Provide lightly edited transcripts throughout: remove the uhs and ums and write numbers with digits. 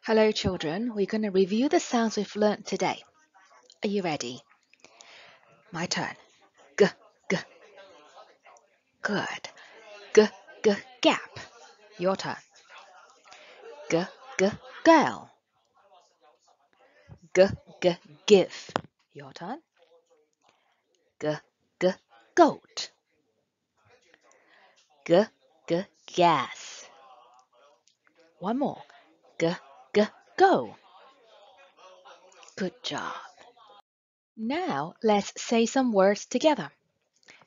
Hello children, we're going to review the sounds we've learnt today. Are you ready? My turn. G, g. Good. G, g, gap. Your turn. G, g, girl. G, g, give. Your turn. G, g, goat. G, g, gas. One more. G, g, go. Good job. Now let's say some words together.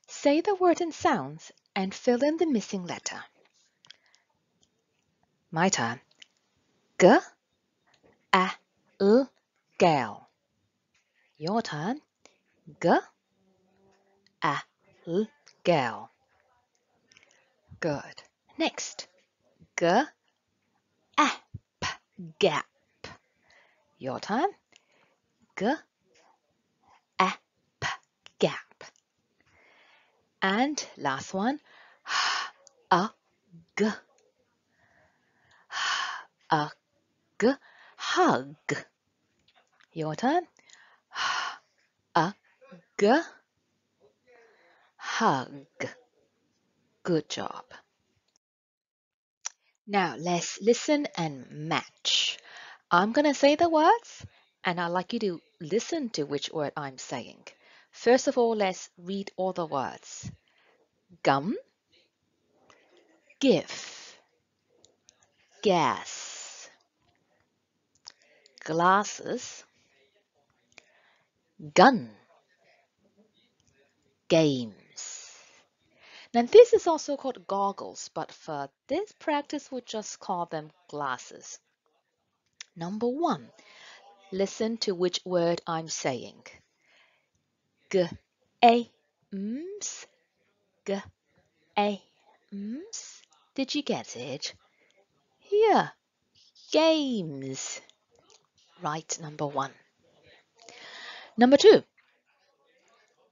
Say the word and sounds and fill in the missing letter. My turn. G, a, l, girl. Your turn. G, a, l, girl. Good. Next. G, a, p, gap. Your turn. G, a, p, gap. And last one. H, a, g. H, a, g, hug. Your turn. H, a, g, hug. Good job. Now let's listen and match. I'm going to say the words and I'd like you to listen to which word I'm saying. First of all, let's read all the words. Gum, give, gas, glasses, gun, games. Now this is also called goggles, but for this practice we'll just call them glasses. Number 1, listen to which word I'm saying. G, a, ms, g, a, ms. Did you get it? Here, games. Right, number 1. Number 2,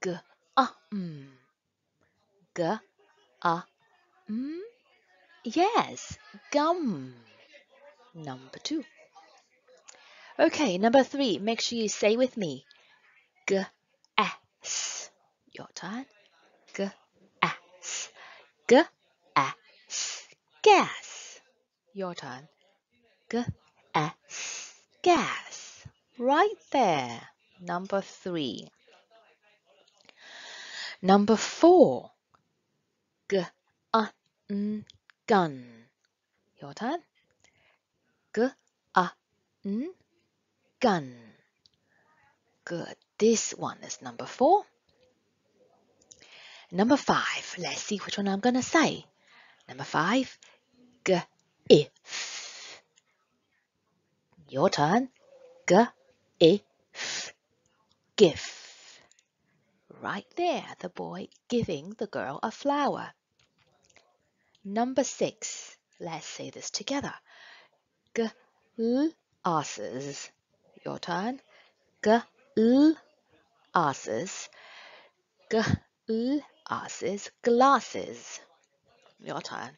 g, a, g, a, yes, gum. Number 2. Okay, number 3, make sure you say with me. G, s. Your turn. G, s. G, s. Gas. Your turn. G, s. Gas. Right there. Number 3. Number 4. G, gun. Your turn. G, gun. Good. This one is number 4. Number 5. Let's see which one I'm going to say. Number 5. G, if. Your turn. G, if. Give. Right there, the boy giving the girl a flower. Number 6. Let's say this together. Glasses. Your turn. Glasses. Glasses. Glasses. Your turn.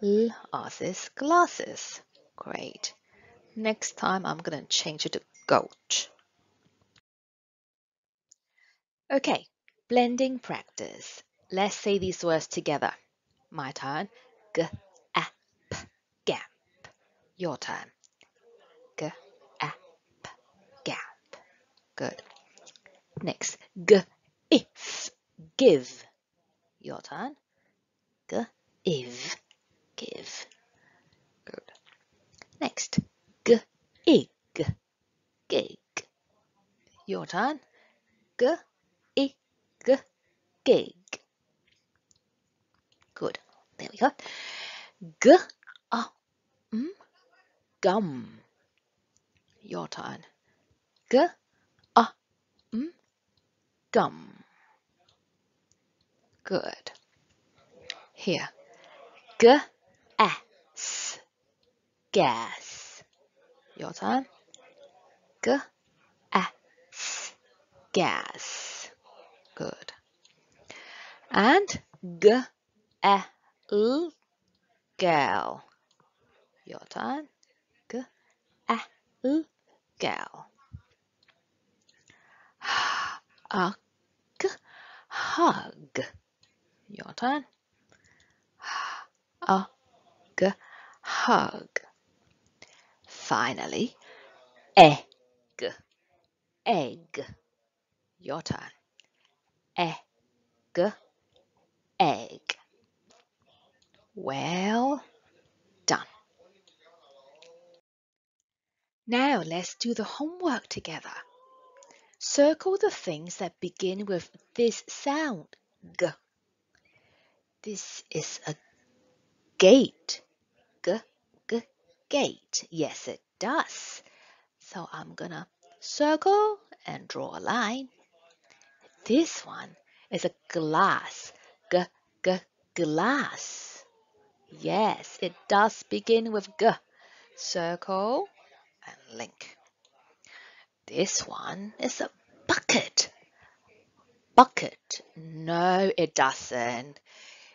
Glasses. Glasses. Great. Next time I'm going to change it to goat. Okay, blending practice. Let's say these words together. My turn. G, a, p, gap. Your turn. G, a, p, gap. Good. Next. G, if, give. Your turn. G, if, give. Good. Next. G, ig, gig. Your turn. G, ig, gig. Good. There we go. G, gum. Your turn. G, gum. Good. Here. G, s, gas. Your turn. G, s, gas. Good. And g, l, girl. Your turn. G, L, girl. A, g, hug. Your turn. A, g, hug. Finally, egg, egg. Your turn. Egg, egg. Well done. Now let's do the homework together. Circle the things that begin with this sound, g. This is a gate. G, g, gate. Yes, it does. So I'm gonna circle and draw a line. This one is a glass. G, g, glass. Yes, it does begin with g. Circle and link. This one is a bucket. Bucket. No, it doesn't.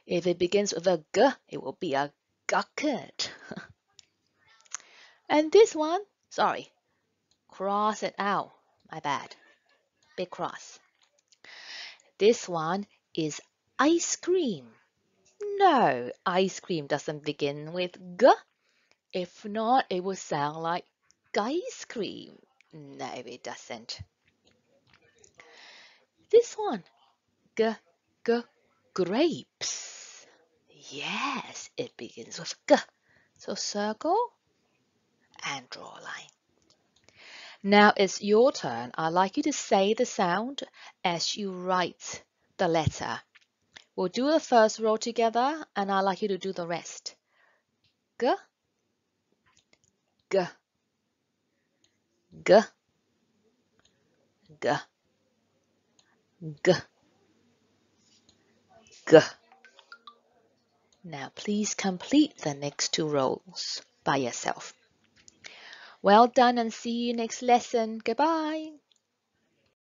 If it begins with a g, it will be a gucket. And this one, sorry, cross it out. My bad. Big cross. This one is ice cream. No, ice cream doesn't begin with g. If not, it would sound like ice cream. No, it doesn't. This one, g, g, grapes. Yes, it begins with g. So circle and draw a line. Now it's your turn. I'd like you to say the sound as you write the letter. We'll do the first row together, and I'd like you to do the rest. G, g, g, g, g, g. Now please complete the next two rows by yourself. Well done and see you next lesson. Goodbye.